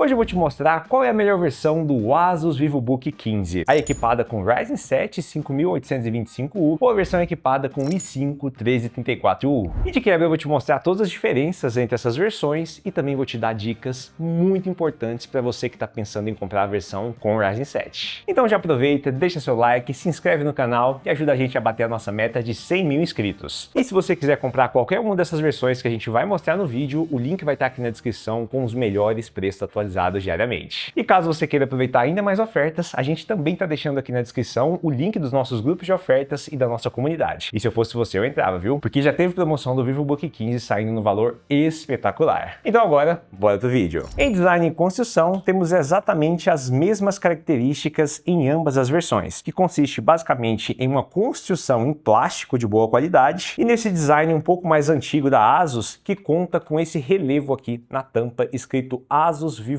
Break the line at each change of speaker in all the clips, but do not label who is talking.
Hoje eu vou te mostrar qual é a melhor versão do Asus VivoBook 15, a equipada com Ryzen 7 5825U ou a versão equipada com i5 1334U. E de quebra eu vou te mostrar todas as diferenças entre essas versões e também vou te dar dicas muito importantes para você que está pensando em comprar a versão com Ryzen 7. Então já aproveita, deixa seu like, se inscreve no canal e ajuda a gente a bater a nossa meta de 100 mil inscritos. E se você quiser comprar qualquer uma dessas versões que a gente vai mostrar no vídeo, o link vai estar aqui na descrição com os melhores preços atualizados diariamente. E caso você queira aproveitar ainda mais ofertas, a gente também está deixando aqui na descrição o link dos nossos grupos de ofertas e da nossa comunidade. E se eu fosse você, eu entrava, viu? Porque já teve promoção do VivoBook 15 saindo no valor espetacular. Então agora, bora pro vídeo. Em design e construção, temos exatamente as mesmas características em ambas as versões, que consiste basicamente em uma construção em plástico de boa qualidade e nesse design um pouco mais antigo da Asus, que conta com esse relevo aqui na tampa escrito Asus VivoBook.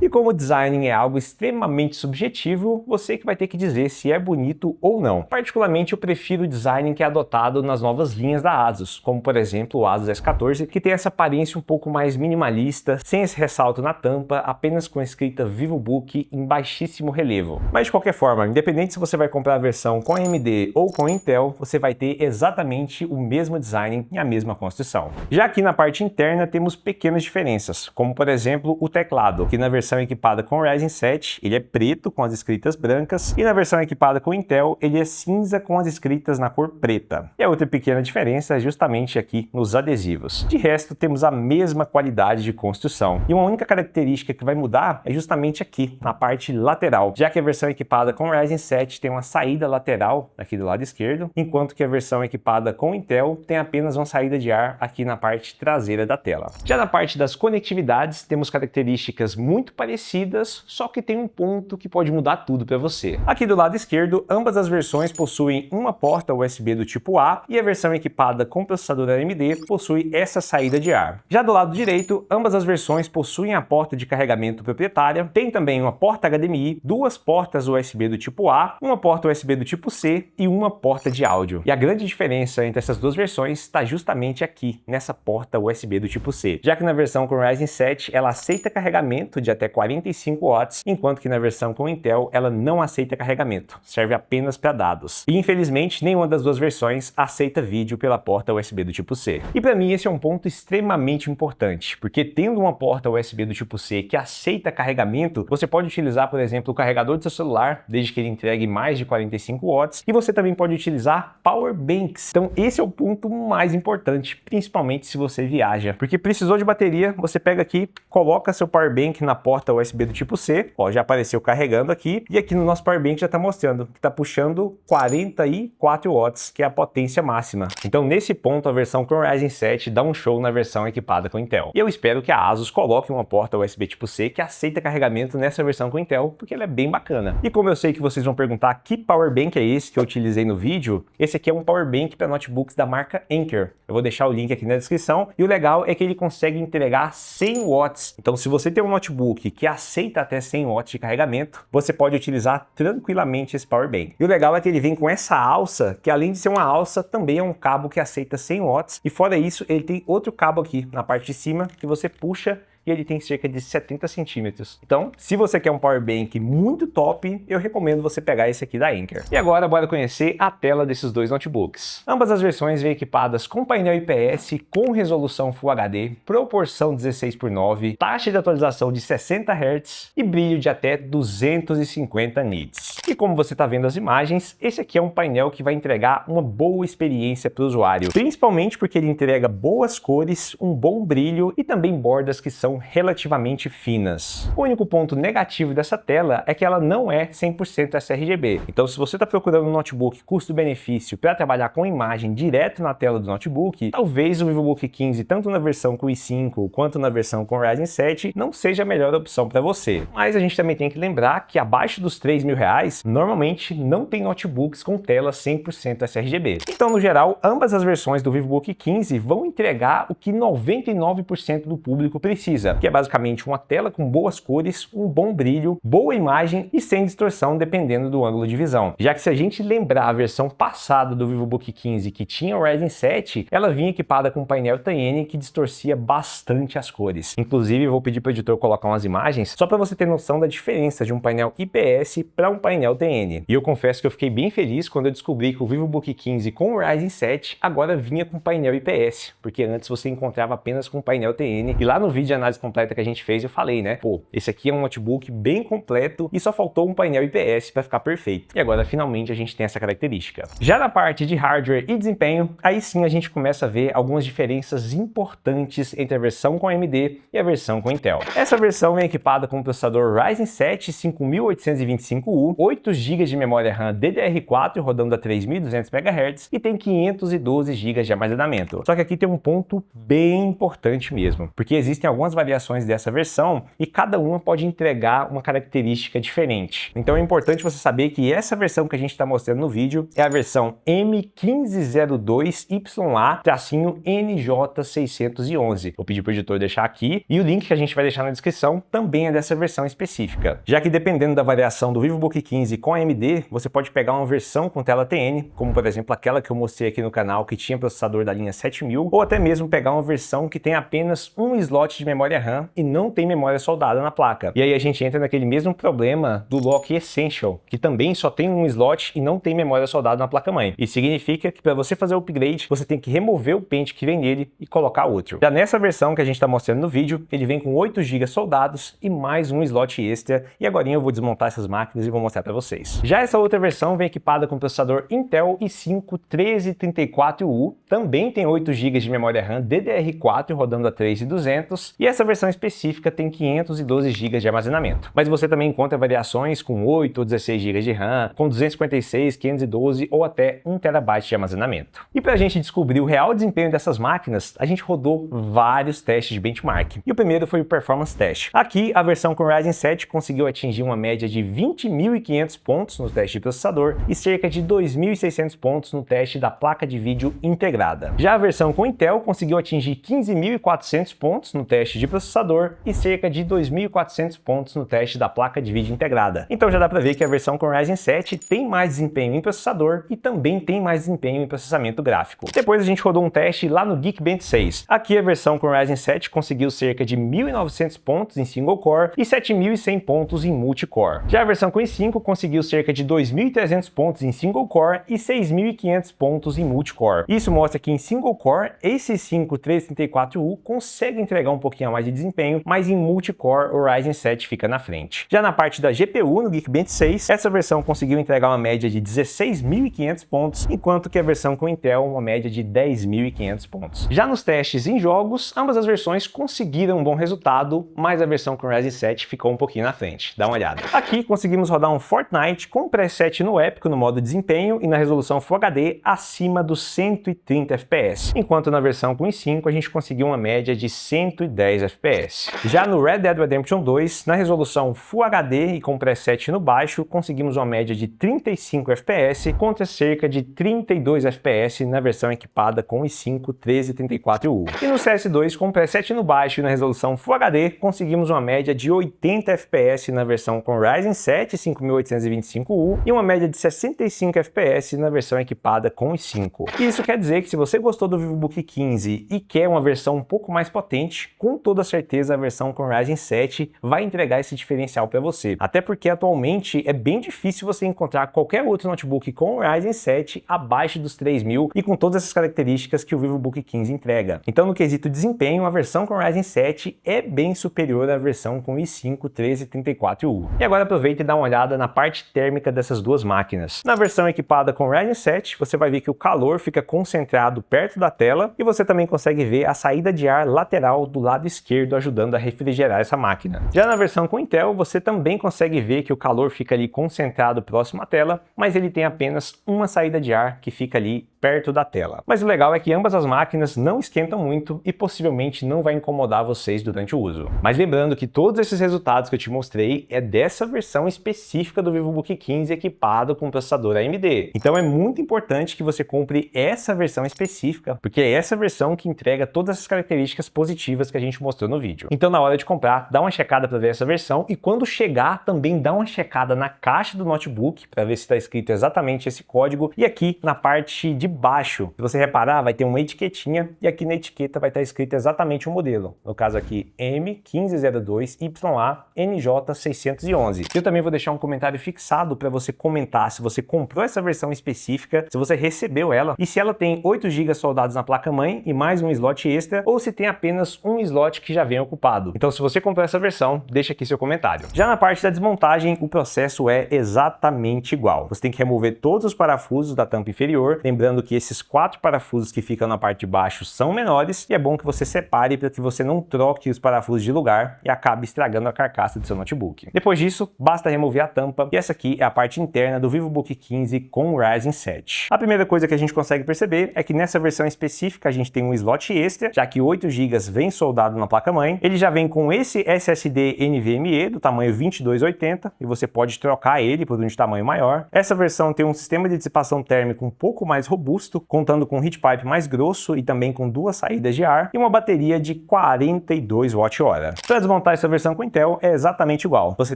E como o design é algo extremamente subjetivo, você que vai ter que dizer se é bonito ou não. Particularmente eu prefiro o design que é adotado nas novas linhas da Asus, como por exemplo o Asus S14, que tem essa aparência um pouco mais minimalista, sem esse ressalto na tampa, apenas com a escrita VivoBook em baixíssimo relevo. Mas de qualquer forma, independente se você vai comprar a versão com AMD ou com Intel, você vai ter exatamente o mesmo design e a mesma construção. Já aqui na parte interna temos pequenas diferenças, como por exemplo o teclado, que na versão equipada com Ryzen 7 ele é preto com as escritas brancas e na versão equipada com Intel ele é cinza com as escritas na cor preta. E a outra pequena diferença é justamente aqui nos adesivos. De resto temos a mesma qualidade de construção e uma única característica que vai mudar é justamente aqui na parte lateral, já que a versão equipada com Ryzen 7 tem uma saída lateral aqui do lado esquerdo, enquanto que a versão equipada com Intel tem apenas uma saída de ar aqui na parte traseira da tela. Já na parte das conectividades temos características muito parecidas, só que tem um ponto que pode mudar tudo para você. Aqui do lado esquerdo, ambas as versões possuem uma porta USB do tipo A e a versão equipada com processador AMD possui essa saída de ar. Já do lado direito, ambas as versões possuem a porta de carregamento proprietária, tem também uma porta HDMI, duas portas USB do tipo A, uma porta USB do tipo C e uma porta de áudio. E a grande diferença entre essas duas versões está justamente aqui, nessa porta USB do tipo C, já que na versão com Ryzen 7 ela aceita carregamento de até 45 watts, enquanto que na versão com Intel ela não aceita carregamento, serve apenas para dados. E infelizmente nenhuma das duas versões aceita vídeo pela porta USB do tipo C. E para mim esse é um ponto extremamente importante, porque tendo uma porta USB do tipo C que aceita carregamento, você pode utilizar, por exemplo, o carregador do seu celular, desde que ele entregue mais de 45 watts, e você também pode utilizar power banks. Então esse é o ponto mais importante, principalmente se você viaja, porque precisou de bateria, você pega aqui, coloca seu power bank na porta USB do tipo C, ó, já apareceu carregando aqui, e aqui no nosso power bank já está mostrando que está puxando 44 watts, que é a potência máxima. Então nesse ponto a versão com Ryzen 7 dá um show na versão equipada com Intel. E eu espero que a Asus coloque uma porta USB tipo C que aceita carregamento nessa versão com Intel, porque ela é bem bacana. E como eu sei que vocês vão perguntar que power bank é esse que eu utilizei no vídeo, esse aqui é um power bank para notebooks da marca Anker. Eu vou deixar o link aqui na descrição, e o legal é que ele consegue entregar 100 watts. Então se você tem um notebook que aceita até 100 watts de carregamento, você pode utilizar tranquilamente esse power bank. E o legal é que ele vem com essa alça, que além de ser uma alça, também é um cabo que aceita 100 watts, e fora isso, ele tem outro cabo aqui na parte de cima, que você puxa e ele tem cerca de 70 centímetros. Então, se você quer um power bank muito top, eu recomendo você pegar esse aqui da Anker. E agora, bora conhecer a tela desses dois notebooks. Ambas as versões vêm equipadas com painel IPS com resolução Full HD, proporção 16:9, taxa de atualização de 60 Hz e brilho de até 250 nits. E como você está vendo as imagens, esse aqui é um painel que vai entregar uma boa experiência para o usuário, principalmente porque ele entrega boas cores, um bom brilho e também bordas que são relativamente finas. O único ponto negativo dessa tela é que ela não é 100% sRGB. Então se você está procurando um notebook custo-benefício para trabalhar com imagem direto na tela do notebook, talvez o VivoBook 15, tanto na versão com i5 quanto na versão com Ryzen 7, não seja a melhor opção para você. Mas a gente também tem que lembrar que abaixo dos R$3.000, normalmente não tem notebooks com tela 100% sRGB. Então no geral, ambas as versões do VivoBook 15 vão entregar o que 99% do público precisa. precisa, que é basicamente uma tela com boas cores, um bom brilho, boa imagem e sem distorção dependendo do ângulo de visão. Já que se a gente lembrar a versão passada do VivoBook 15 que tinha o Ryzen 7, ela vinha equipada com um painel TN que distorcia bastante as cores. Inclusive, eu vou pedir para o editor colocar umas imagens só para você ter noção da diferença de um painel IPS para um painel TN. E eu confesso que eu fiquei bem feliz quando eu descobri que o VivoBook 15 com o Ryzen 7 agora vinha com painel IPS, porque antes você encontrava apenas com painel TN. E lá no vídeo de análise completa que a gente fez, eu falei, né? Pô, esse aqui é um notebook bem completo e só faltou um painel IPS para ficar perfeito. E agora, finalmente, a gente tem essa característica. Já na parte de hardware e desempenho, aí sim a gente começa a ver algumas diferenças importantes entre a versão com AMD e a versão com Intel. Essa versão é equipada com o processador Ryzen 7 5825U, 8 GB de memória RAM DDR4 rodando a 3200 MHz e tem 512 GB de armazenamento. Só que aqui tem um ponto bem importante mesmo, porque existem algumas variações dessa versão e cada uma pode entregar uma característica diferente. Então é importante você saber que essa versão que a gente está mostrando no vídeo é a versão M1502YA-NJ611. Vou pedir para o editor deixar aqui e o link que a gente vai deixar na descrição também é dessa versão específica. Já que dependendo da variação do VivoBook 15 com AMD, você pode pegar uma versão com tela TN, como por exemplo aquela que eu mostrei aqui no canal que tinha processador da linha 7000, ou até mesmo pegar uma versão que tem apenas um slot de memória RAM e não tem memória soldada na placa. E aí a gente entra naquele mesmo problema do Lock Essential, que também só tem um slot e não tem memória soldada na placa-mãe. Isso significa que para você fazer o upgrade, você tem que remover o pente que vem nele e colocar outro. Já nessa versão que a gente está mostrando no vídeo, ele vem com 8 GB soldados e mais um slot extra, e agora eu vou desmontar essas máquinas e vou mostrar para vocês. Já essa outra versão vem equipada com o processador Intel i5 1334U, também tem 8 GB de memória RAM DDR4 rodando a 3200, e essa versão específica tem 512 GB de armazenamento. Mas você também encontra variações com 8 ou 16 GB de RAM, com 256, 512 ou até 1 TB de armazenamento. E para a gente descobrir o real desempenho dessas máquinas, a gente rodou vários testes de benchmark. E o primeiro foi o Performance Test. Aqui, a versão com Ryzen 7 conseguiu atingir uma média de 20.500 pontos no teste de processador e cerca de 2.600 pontos no teste da placa de vídeo integrada. Já a versão com Intel conseguiu atingir 15.400 pontos no teste de processador e cerca de 2.400 pontos no teste da placa de vídeo integrada. Então já dá para ver que a versão com Ryzen 7 tem mais desempenho em processador e também tem mais desempenho em processamento gráfico. Depois a gente rodou um teste lá no Geekbench 6. Aqui a versão com Ryzen 7 conseguiu cerca de 1.900 pontos em single core e 7.100 pontos em multicore. Já a versão com i5 conseguiu cerca de 2.300 pontos em single core e 6.500 pontos em multicore. Isso mostra que em single core, esse i5 1334U consegue entregar um pouquinho a mais de desempenho, mas em multicore o Ryzen 7 fica na frente. Já na parte da GPU no Geekbench 6, essa versão conseguiu entregar uma média de 16.500 pontos, enquanto que a versão com Intel uma média de 10.500 pontos. Já nos testes em jogos, ambas as versões conseguiram um bom resultado, mas a versão com Ryzen 7 ficou um pouquinho na frente. Dá uma olhada. Aqui conseguimos rodar um Fortnite com preset no épico no modo desempenho e na resolução Full HD acima dos 130 FPS, enquanto na versão com i5 a gente conseguiu uma média de 110 FPS. Já no Red Dead Redemption 2, na resolução Full HD e com preset no baixo, conseguimos uma média de 35 FPS contra cerca de 32 FPS na versão equipada com o i5 1334U. E no CS2, com preset no baixo e na resolução Full HD, conseguimos uma média de 80 FPS na versão com Ryzen 7 5825U e uma média de 65 FPS na versão equipada com o i5. Isso quer dizer que se você gostou do VivoBook 15 e quer uma versão um pouco mais potente, com toda certeza a versão com Ryzen 7 vai entregar esse diferencial para você. Até porque atualmente é bem difícil você encontrar qualquer outro notebook com Ryzen 7 abaixo dos 3.000 e com todas essas características que o VivoBook 15 entrega. Então no quesito desempenho, a versão com Ryzen 7 é bem superior à versão com i5 1334U. E agora aproveita e dá uma olhada na parte térmica dessas duas máquinas. Na versão equipada com Ryzen 7, você vai ver que o calor fica concentrado perto da tela e você também consegue ver a saída de ar lateral do lado esquerdo ajudando a refrigerar essa máquina. Já na versão com Intel, você também consegue ver que o calor fica ali concentrado próximo à tela, mas ele tem apenas uma saída de ar que fica ali perto da tela. Mas o legal é que ambas as máquinas não esquentam muito e possivelmente não vai incomodar vocês durante o uso. Mas lembrando que todos esses resultados que eu te mostrei é dessa versão específica do VivoBook 15 equipado com processador AMD. Então é muito importante que você compre essa versão específica, porque é essa versão que entrega todas as características positivas que a gente mostrou no vídeo. Então na hora de comprar, dá uma checada para ver essa versão e quando chegar também dá uma checada na caixa do notebook para ver se está escrito exatamente esse código e aqui na parte de baixo, se você reparar, vai ter uma etiquetinha e aqui na etiqueta vai estar escrito exatamente o modelo. No caso aqui M1502YA-NJ611. Eu também vou deixar um comentário fixado para você comentar se você comprou essa versão específica, se você recebeu ela e se ela tem 8 GB soldados na placa-mãe e mais um slot extra ou se tem apenas um slot que já vem ocupado. Então se você comprou essa versão, deixa aqui seu comentário. Já na parte da desmontagem, o processo é exatamente igual. Você tem que remover todos os parafusos da tampa inferior, lembrando que esses 4 parafusos que ficam na parte de baixo são menores e é bom que você separe para que você não troque os parafusos de lugar e acabe estragando a carcaça do seu notebook. Depois disso, basta remover a tampa e essa aqui é a parte interna do VivoBook 15 com o Ryzen 7. A primeira coisa que a gente consegue perceber é que nessa versão específica a gente tem um slot extra, já que 8 GB vem soldado na placa-mãe. Ele já vem com esse SSD NVMe do tamanho 2280 e você pode trocar ele por um de tamanho maior. Essa versão tem um sistema de dissipação térmica um pouco mais robusto, contando com um heat pipe mais grosso e também com 2 saídas de ar e uma bateria de 42 Wh. Para desmontar essa versão com Intel é exatamente igual. Você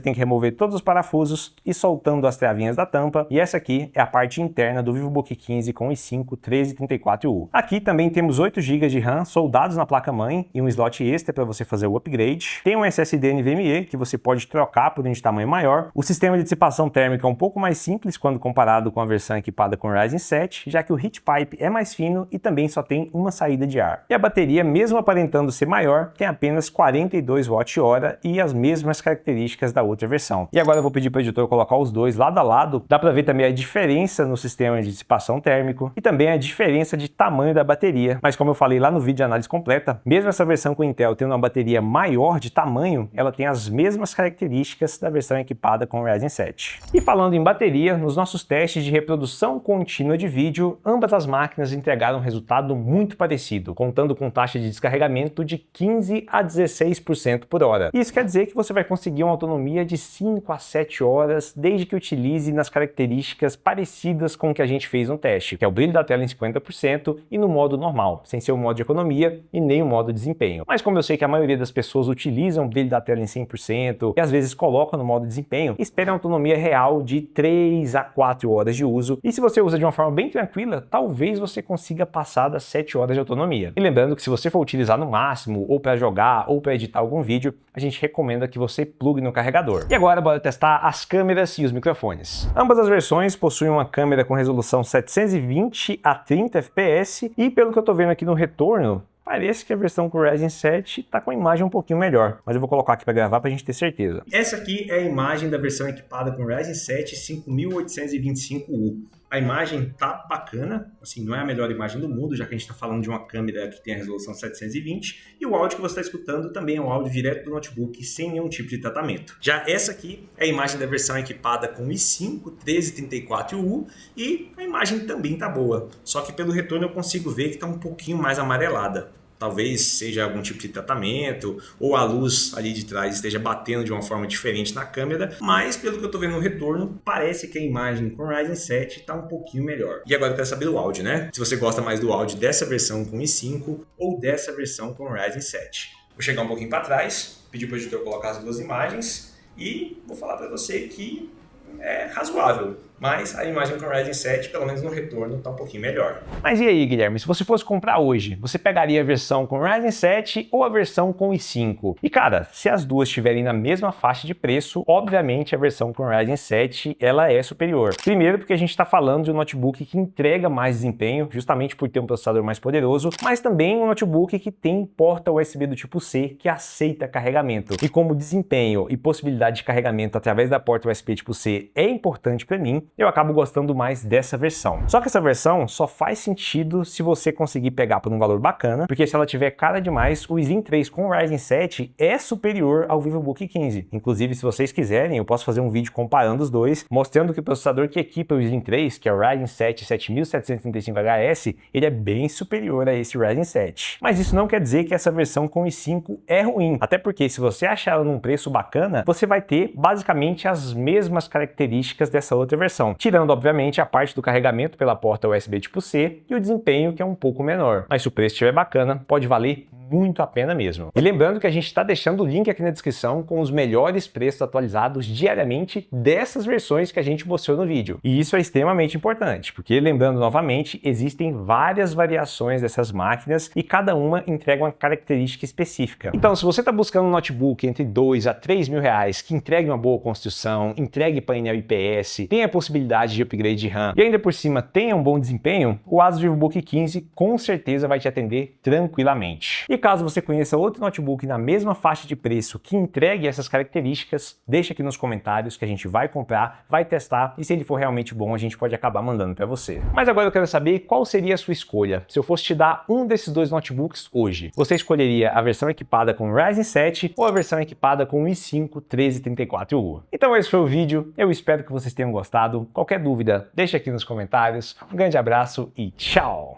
tem que remover todos os parafusos e soltando as travinhas da tampa e essa aqui é a parte interna do VivoBook 15 com i5-1334U. Aqui também temos 8 GB de RAM soldados na placa-mãe e um slot extra para você fazer o upgrade. Tem um SSD NVMe que você pode trocar por um de tamanho maior. O sistema de dissipação térmica é um pouco mais simples quando comparado com a versão equipada com Ryzen 7, já que o heat pipe é mais fino e também só tem uma saída de ar. E a bateria, mesmo aparentando ser maior, tem apenas 42 Wh e as mesmas características da outra versão. E agora eu vou pedir para o editor colocar os dois lado a lado. Dá para ver também a diferença no sistema de dissipação térmico e também a diferença de tamanho da bateria. Mas como eu falei lá no vídeo de análise completa, mesmo essa versão com Intel tendo uma bateria maior de tamanho, ela tem as mesmas características da versão equipada com Ryzen 7. E falando em bateria, nos nossos testes de reprodução contínua de vídeo, ambas as máquinas entregaram um resultado muito parecido, contando com taxa de descarregamento de 15 a 16% por hora. Isso quer dizer que você vai conseguir uma autonomia de 5 a 7 horas, desde que utilize nas características parecidas com o que a gente fez no teste, que é o brilho da tela em 50% e no modo normal, sem ser o modo de economia e nem o modo desempenho. Mas como eu sei que a maioria das pessoas utilizam o brilho da tela em 100% e às vezes colocam no modo desempenho, espere uma autonomia real de 3 a 4 horas de uso. E se você usa de uma forma bem tranquila, talvez você consiga passar das 7 horas de autonomia. E lembrando que se você for utilizar no máximo, ou para jogar, ou para editar algum vídeo, a gente recomenda que você plugue no carregador. E agora bora testar as câmeras e os microfones. Ambas as versões possuem uma câmera com resolução 720 a 30 fps e pelo que eu tô vendo aqui no retorno, parece que a versão com o Ryzen 7 está com a imagem um pouquinho melhor, mas eu vou colocar aqui para gravar para a gente ter certeza. Essa aqui é a imagem da versão equipada com o Ryzen 7 5825U. A imagem tá bacana, assim, não é a melhor imagem do mundo, já que a gente está falando de uma câmera que tem a resolução 720, e o áudio que você está escutando também é um áudio direto do notebook, sem nenhum tipo de tratamento. Já essa aqui é a imagem da versão equipada com i5-1334U, e a imagem também tá boa, só que pelo retorno eu consigo ver que está um pouquinho mais amarelada. Talvez seja algum tipo de tratamento, ou a luz ali de trás esteja batendo de uma forma diferente na câmera, mas pelo que eu estou vendo no retorno, parece que a imagem com Ryzen 7 está um pouquinho melhor. E agora eu quero saber do áudio, né? Se você gosta mais do áudio dessa versão com i5 ou dessa versão com Ryzen 7. Vou chegar um pouquinho para trás, pedir para o editor colocar as duas imagens e vou falar para você que é razoável. Mas a imagem com o Ryzen 7, pelo menos no retorno, está um pouquinho melhor. Mas e aí, Guilherme, se você fosse comprar hoje, você pegaria a versão com Ryzen 7 ou a versão com i5? E cara, se as duas estiverem na mesma faixa de preço, obviamente a versão com Ryzen 7 ela é superior. Primeiro porque a gente está falando de um notebook que entrega mais desempenho, justamente por ter um processador mais poderoso, mas também um notebook que tem porta USB do tipo C que aceita carregamento. E como desempenho e possibilidade de carregamento através da porta USB tipo C é importante para mim, eu acabo gostando mais dessa versão. Só que essa versão só faz sentido se você conseguir pegar por um valor bacana, porque se ela tiver cara demais, o Zen 3 com Ryzen 7 é superior ao VivoBook 15. Inclusive, se vocês quiserem, eu posso fazer um vídeo comparando os dois, mostrando que o processador que equipa o Zen 3, que é o Ryzen 7 7735HS, ele é bem superior a esse Ryzen 7. Mas isso não quer dizer que essa versão com i5 é ruim, até porque se você achar ela num preço bacana, você vai ter basicamente as mesmas características dessa outra versão, tirando obviamente a parte do carregamento pela porta USB tipo C e o desempenho que é um pouco menor. Mas se o preço estiver bacana, pode valer muito a pena mesmo. E lembrando que a gente está deixando o link aqui na descrição com os melhores preços atualizados diariamente dessas versões que a gente mostrou no vídeo. E isso é extremamente importante, porque lembrando novamente, existem várias variações dessas máquinas e cada uma entrega uma característica específica. Então, se você está buscando um notebook entre 2 a 3 mil reais que entregue uma boa construção, entregue painel IPS, tenha a possibilidade de upgrade de RAM e ainda por cima tenha um bom desempenho, o Asus VivoBook 15 com certeza vai te atender tranquilamente. E caso você conheça outro notebook na mesma faixa de preço que entregue essas características, deixa aqui nos comentários que a gente vai comprar, vai testar e se ele for realmente bom a gente pode acabar mandando para você. Mas agora eu quero saber qual seria a sua escolha. Se eu fosse te dar um desses dois notebooks hoje, você escolheria a versão equipada com Ryzen 7 ou a versão equipada com i5 1334U? Então esse foi o vídeo, eu espero que vocês tenham gostado. Qualquer dúvida, deixa aqui nos comentários. Um grande abraço e tchau!